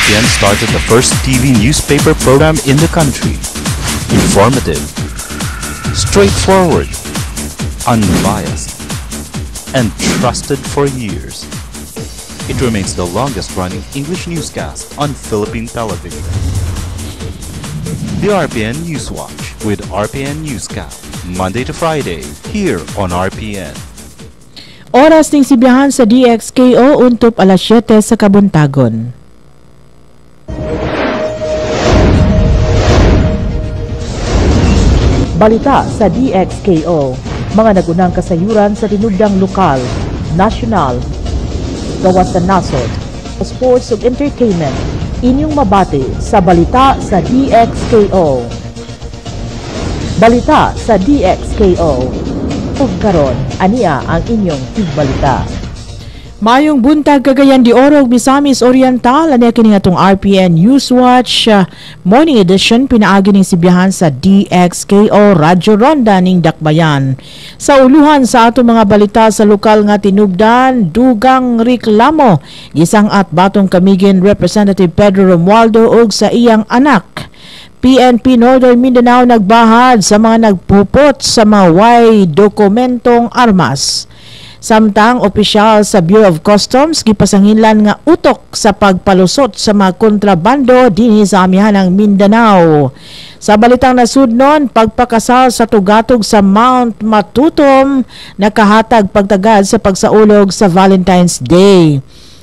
RPN started the first TV newspaper program in the country. Informative, straightforward, unbiased, and trusted for years. It remains the longest-running English newscast on Philippine television. The RPN Newswatch with RPN Newscast, Monday to Friday, here on RPN. Oras ning sibiyahan sa DXKO untop alas 7 sa Kabuntagon. Balita sa DXKO. Mga nagunang kasayuran sa tinubdang lokal, nasyonal, gawas sa nasod, sports ug entertainment. Inyong mabati sa balita sa DXKO. Balita sa DXKO. Ug karon ania ang inyong tigbalita. Mayong buntag Cagayan de Oro, Misamis Oriental, ania kini atong RPN Newswatch Morning Edition pinaagi ning sibiyahan sa DXKO Radyo Ronda ning Dakbayan. Sa uluhan sa ato mga balita sa lokal nga tinubdan, dugang reklamo gisang at batong kamigin Representative Pedro Romualdo ug sa iyang anak. PNP Northern Mindanao nagbahad sa mga nagpupot sa mga way dokumentong armas. Samtang opisyal sa Bureau of Customs gipasanginlan nga utok sa pagpalusot sa mga kontrabando dinhi sa amihanang Mindanao. Sa balitang nasudnon, pagpakasal sa tugatog sa Mount Matutom nakahatag pagtagad sa pagsaulog sa Valentine's Day.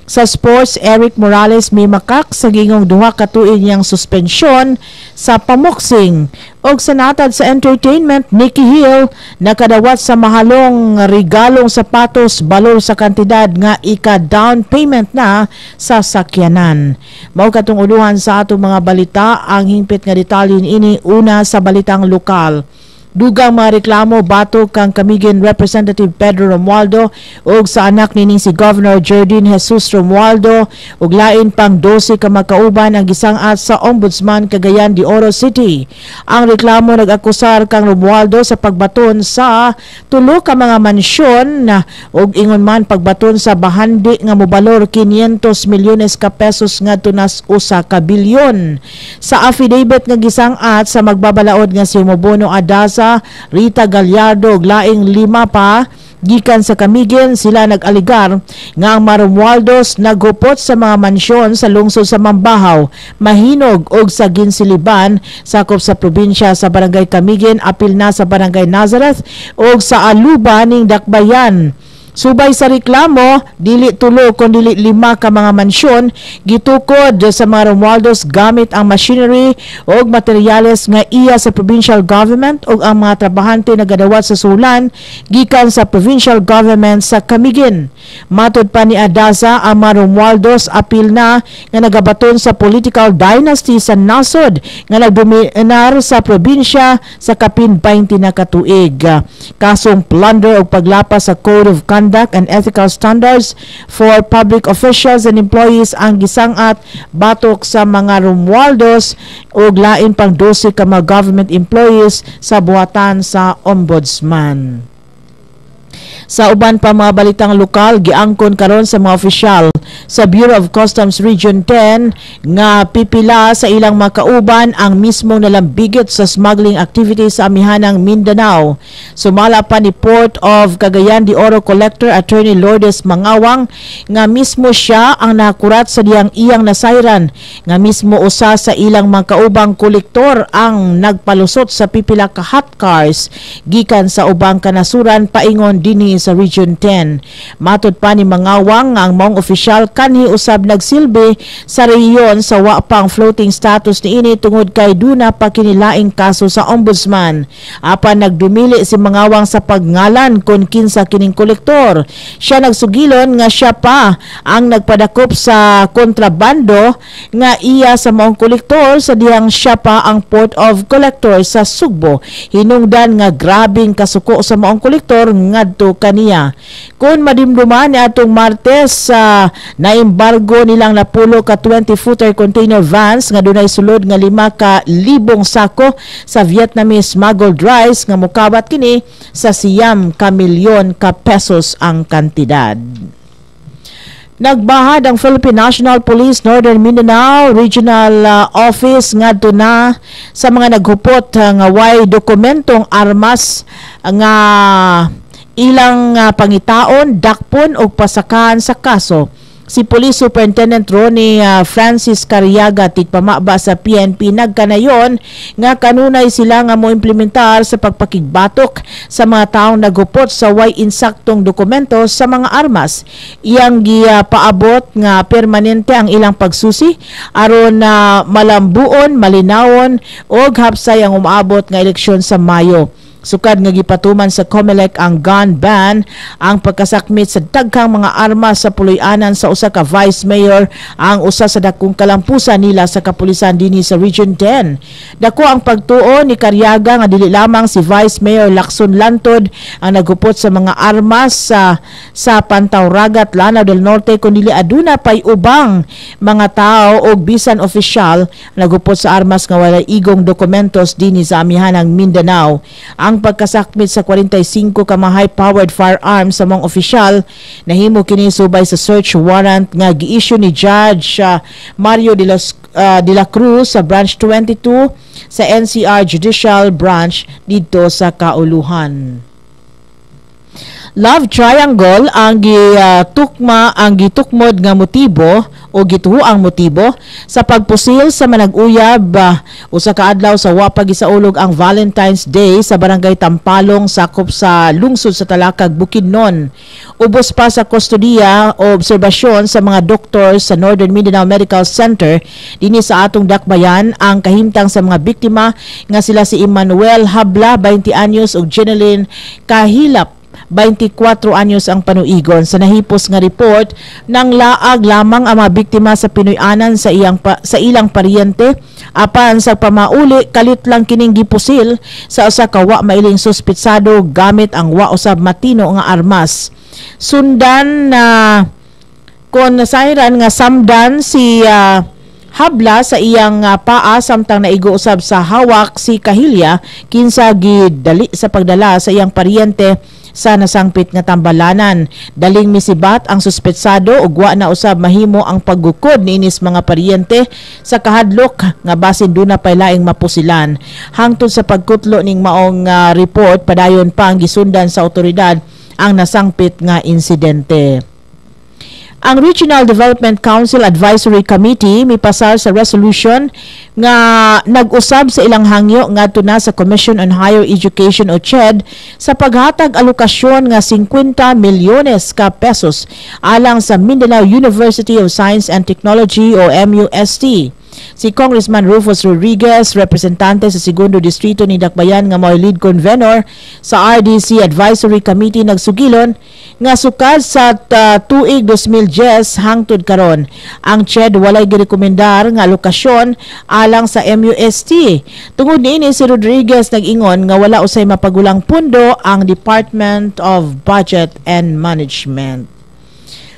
Sa sports, Eric Morales may makak sa gingong duha ka tuig niyang suspensyon sa pamoksing. Og sa natad sa entertainment, Nikki Hill nakadawat sa mahalong regalong sapatos balor sa kantidad nga ika-down payment na sa sakyanan. Mao katong uluhan sa atong mga balita, ang hingpit nga detalye ini una sa balitang lokal. Dugang mga reklamo batok kang kamigin Representative Pedro Romualdo ug sa anak nining si Governor Jerdin Jesus Romualdo ug lain pang 12 ka makauban ang gisangat sa Ombudsman Cagayan de Oro City. Ang reklamo nag-akusar kang Romualdo sa pagbaton sa tulo ka mga mansyon ug ingon man pagbaton sa bahandi nga mobalor 500 milyones ka pesos ngadto nas 1 ka bilyon. Sa affidavit nga gisangat sa magbabalaod nga si Mobono Adasa, Rita Gallardo ug laing 5 pa gikan sa kamigin, sila nag-aligar nga ang Romualdos naghupot sa mga mansyon sa lungsod sa Mambahaw, Mahinog ug sa Ginsiliban sakop sa probinsya sa Barangay Kamigin, apil na sa Barangay Nazareth ug sa Aluba ning Dakbayan. Subay sa reklamo, dili tulo kundi 5 ka mga mansyon gitukod sa mga Romualdos gamit ang machinery o materyales nga iya sa provincial government o ang mga trabahante nagadawat sa sulan gikan sa provincial government sa Camiguin. Matud pa ni Adasa, ang mga Romualdos apil na nga nagabaton sa political dynasty sa nasod nga nagdominar sa probinsya sa kapin 20 na katuig. Kasong plunder o paglapas sa Code of Conduct and Ethical Standards for Public Officials and Employees ang gisangat batok sa mga Romualdos ug lain pang 12 ka mga government employees sa buhatan sa Ombudsman. Sa uban pa mga balitang lokal, giangkon karon sa mga opisyal sa Bureau of Customs Region 10 nga pipila sa ilang makauban ang mismong nalambigit sa smuggling activities sa amihanang Mindanao. Sumala pa ni Port of Cagayan de Oro Collector Attorney Lourdes Mangawang nga mismo siya ang nakurat sa iyang nasayran nga mismo usa sa ilang makaubang kolektor ang nagpalusot sa pipila ka hot cars gikan sa ubang kanasuran paingon dinhi sa Region 10. Matud pa ni Mangawang ang maong opisyal kanhi usab nagsilbi sa rehiyon sa wa pang floating status niini tungod kay duna pa kinilaing kaso sa Ombudsman. Apan nagdumili si Mangawang sa pagngalan kon kinsa kining kolektor. Siya nagsugilon nga siya pa ang nagpadakop sa kontrabando nga iya sa maong kolektor sa diyang siya pa ang Port of Collector sa Sugbo. Hinungdan nga grabing kasuko sa maong kolektor ngadto kaniya. Kung madimduman ni atong Martes na-embargo nilang napulo ka 20-footer container vans nga dunay sulod nga 5,000 sako sa Vietnamese smuggled rice nga mukawat kini sa siyam ka milyon ka pesos ang kantidad. Nagbahad ang Philippine National Police Northern Mindanao Regional Office ngadto na sa mga naghupot nga way dokumentong armas nga ilang pangitaon, dakpon o pasakan sa kaso. Si Police Superintendent Ronnie Francis Cariaga tigpamaba sa PNP nagkanayon nga kanunay sila nga mo implementar sa pagpakigbatok sa mga taong naghupot sa way insaktong dokumento sa mga armas. Iyang gipaabot nga permanente ang ilang pagsusi aron na malambuon, malinawon og hapsay ang umaabot nga eleksyon sa Mayo. Sukad nga gipatuman sa COMELEC ang gun ban, ang pagkasakmit sa daghang mga armas sa puloy-anan sa usa ka vice mayor ang usa sa dakong kalampusan nila sa kapulisan dinhi sa Region 10. Dako ang pagtuo ni Cariaga nga dili lamang si Vice Mayor Lacson Lantod ang nagupot sa mga armas sa Pantawragat, Lanao del Norte kundi aduna pay ubang mga tao o bisan opisyal nagupot sa armas nga walay igong dokumentos dinhi sa amihanang Mindanao. Ang pagkasakmit sa 45 ka mga high-powered firearms sa mga opisyal nahimo kini subay sa search warrant nga gi-issue ni Judge Mario de la Cruz sa Branch 22 sa NCR Judicial Branch dito sa Kauluhan. Love triangle ang gitukmod nga motibo o gituoang motibo sa pagpusil sa manag-uyab usa ka adlaw sa wa pagisaulog ang Valentine's Day sa Barangay Tampalong sakop sa lungsod sa Talakag, Bukidnon. Ubos pa sa kustodiya o obserbasyon sa mga doktor sa Northern Mindanao Medical Center dinhi sa atong dakbayan ang kahimtang sa mga biktima nga sila si Emmanuel Habla 20 anyos ug Jeneline Kahilap 24 anyos ang panuigon. Sa nahipos nga report nang laag lamang ang mga biktima sa pinuy-anan sa ilang paryente apan sa pamauli kalit lang kining gipusil sa usa ka wa mailing suspitsado gamit ang wa usab matino nga armas. Sundan na kon nasayran nga samdan si Habla sa iyang paa samtang naigo usab sa hawak si Kahilya kinsa gidali sa pagdala sa iyang paryente sa nasangpit nga tambalanan. Daling misibat ang suspetsado ug wa na usab mahimo ang paggukod niinis mga paryente sa kahadlok nga basin duna pay laing mapusilan. Hangtod sa pagkutlo ning maong report padayon pa ang gisundan sa otoridad ang nasangpit nga insidente. Ang Regional Development Council Advisory Committee mipasar sa resolution nga nag-usab sa ilang hangyo ngadto na sa Commission on Higher Education o CHED sa paghatag alokasyon nga 50 milyones ka pesos alang sa Mindanao University of Science and Technology o MUST. Si Congressman Rufus Rodriguez, representante sa segundo distrito ni Dakbayan nga mao lead convenor sa RDC Advisory Committee nagsugilon nga sukad sa tuig 2010 hangtod karon ang CHED walay girekomendar nga alokasyon alang sa MUST. Tungod niini si Rodriguez nag-ingon nga wala usay mapagulang pundo ang Department of Budget and Management.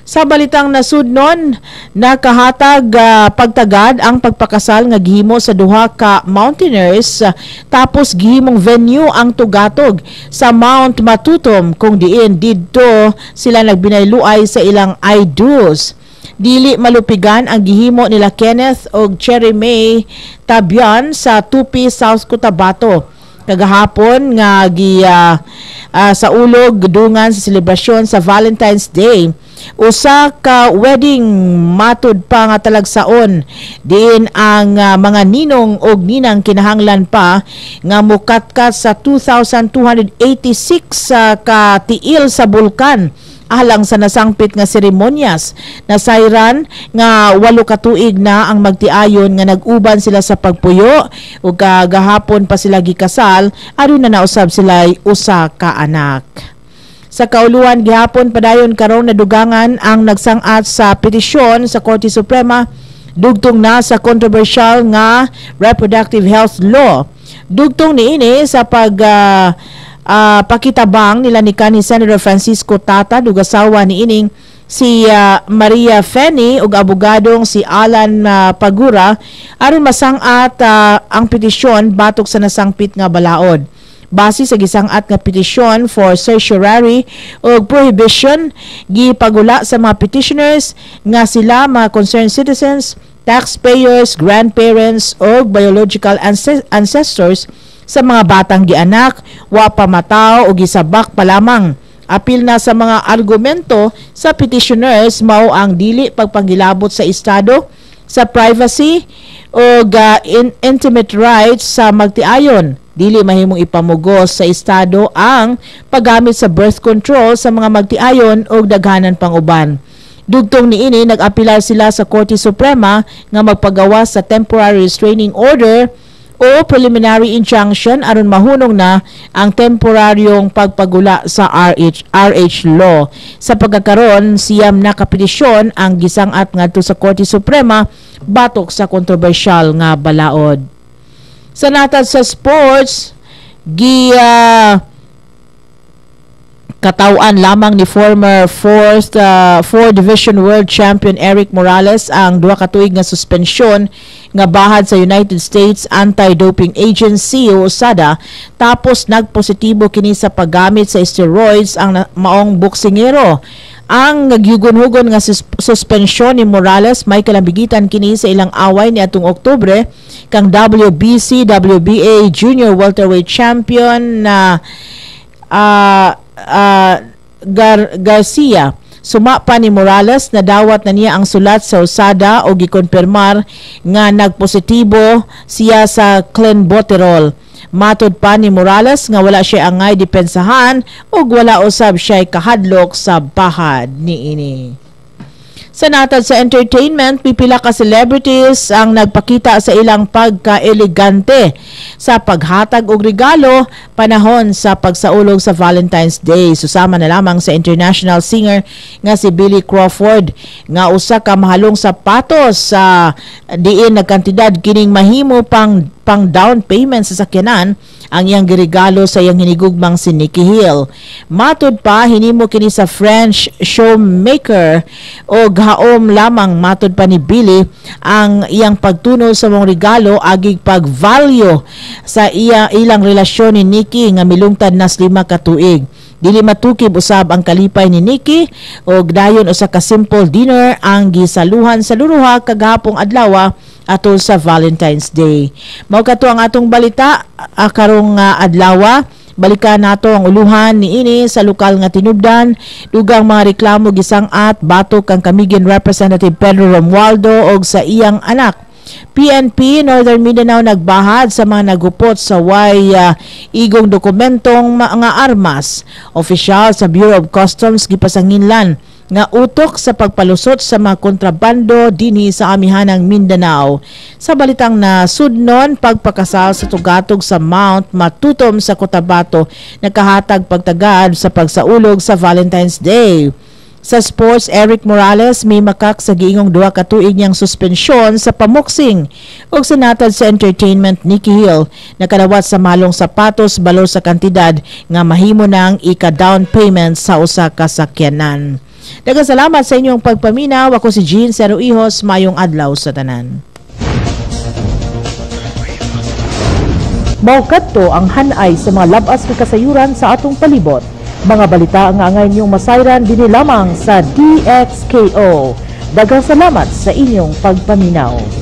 Sa balitang nasudnon, nakahatag pagtagad ang pagpakasal nga gihimo sa duha ka mountaineers tapos gihimong venue ang tugatog sa Mount Matutom kung diin didto sila nagbinayluay sa ilang I-do's. Dili malupigan ang gihimo nila Kenneth og Cherry May Tabian sa Tupi, South Cotabato. Kagahapon nga sa ulog dungan sa selebrasyon sa Valentine's Day. Usa ka wedding matud pa nga talagsaon diin ang mga ninong og ninang kinahanglan pa nga mukatkat sa 2,286 ka tiil sa bulkan alang sa nasangpit nga seremonyas. Nasayran nga 8 ka tuig na ang magtiayon nga nag-uban sila sa pagpuyo ug gahapon pa sila gikasal aron na nausab sila usa ka anak. Sa kauluan gihapon padayon karon nadugangan ang nagsangat sa petisyon sa Korte Suprema dugtong na sa controversial nga reproductive health law. Dugtong niini sa pakitabang nila ni kanhi Senator Francisco Tata dugasawa niining si Maria Feni ug abogadong si Alan Pagura aron masangat ang petisyon batok sa nasangpit nga balaod. Base sa gisangat nga petisyon for certiorari o prohibition gipagula sa mga petitioners nga sila mga concerned citizens, taxpayers, grandparents o biological ancestors sa mga batang gianak, wa pamataw o gisabak pa lamang. Apil na sa mga argumento sa petitioners mao ang dili pagpanggilabot sa estado sa privacy o intimate rights sa magtiayon. Dili mahimong ipamugos sa estado ang paggamit sa birth control sa mga magtiayon o daghanan pang uban. Dugtong niini nag-apilar sila sa Korte Suprema nga magpagawa sa temporary restraining order o preliminary injunction aron mahunong na ang temporaryong pagpagula sa RH law. Sa pagkakaroon, siyam na kapetisyon ang gisangat ngadto sa Korte Suprema batok sa kontrobersyal nga balaod. Sa natad sa sports, katawan lamang ni former 4th Division World Champion Eric Morales ang 2 ka tuig nga suspensyon nga bahad sa United States Anti-Doping Agency o USADA tapos nagpositibo kini sa paggamit sa steroids ang maong boksingero. Ang nagyugon-hugon nga suspensyon ni Morales may kalambigitan kini sa ilang away ni atong Oktubre kang WBC WBA Junior Welterweight Champion na Garcia. Suma pa ni Morales na dawat na niya ang sulat sa USADA o gikonfirmar nga nagpositibo siya sa clenbuterol. Matod pa ni Morales nga wala siya angay depensahan o wala usab siya kahadlok sa bahad niini. Sa natad sa entertainment, pipila ka celebrities ang nagpakita sa ilang pagka-elegante sa paghatag og regalo panahon sa pagsaulog sa Valentine's Day. Susama na lamang sa international singer nga si Billy Crawford nga usa ka mahalong sapatos sa diin nagkantidad kining mahimo pang down payment sa sakyanan ang iyang giregalo sa iyang hinigugmang si Nikki Hill. Matod pa, hinimo kini sa French showmaker o gaom lamang matod pa ni Billy ang iyang pagtuno sa mong regalo agig pag-value sa ilang relasyon ni Nikki nga milungtad nas 5 ka tuig. Dili matukib usab ang kalipay ni Nikki o dayon usa ka simple dinner ang gisaluhan sa luruha kagahapong adlaw atol sa Valentine's Day. Mao kato ang atong balita karong adlaw. Balikan nato ang uluhan niini sa lokal nga tinubdan. Dugang mga reklamo gisangat batok kang Camiguin Representative Pedro Romualdo og sa iyang anak. PNP Northern Mindanao nagbahad sa mga nagupot sa igong dokumentong mga armas. Opisyal sa Bureau of Customs gipasanginlan nga utok sa pagpalusot sa mga kontrabando dinhi sa amihanang Mindanao. Sa balitang na sudnon, pagpakasal sa tugatog sa Mount Matutom sa Cotabato nakahatag pagtagad sa pagsaulog sa Valentine's Day. Sa sports, Eric Morales may makak sa giingong 2 ka tuig niyang suspensyon sa pamuksing ug sa natad sa entertainment Nikki Hill nakadawat sa malong sapatos balo sa kantidad nga mahimo nang ika-down payment sa usa ka sakyanan. Daghang salamat sa inyong pagpaminaw. Ako si Jean Cero Ihos. Mayong adlaw sa tanan. Maukadto ang hanay sa mga labas nga kasayuran sa atong palibot. Mga balita nga angay niyong masayran dinhi lamang sa DXKO. Daghang salamat sa inyong pagpaminaw.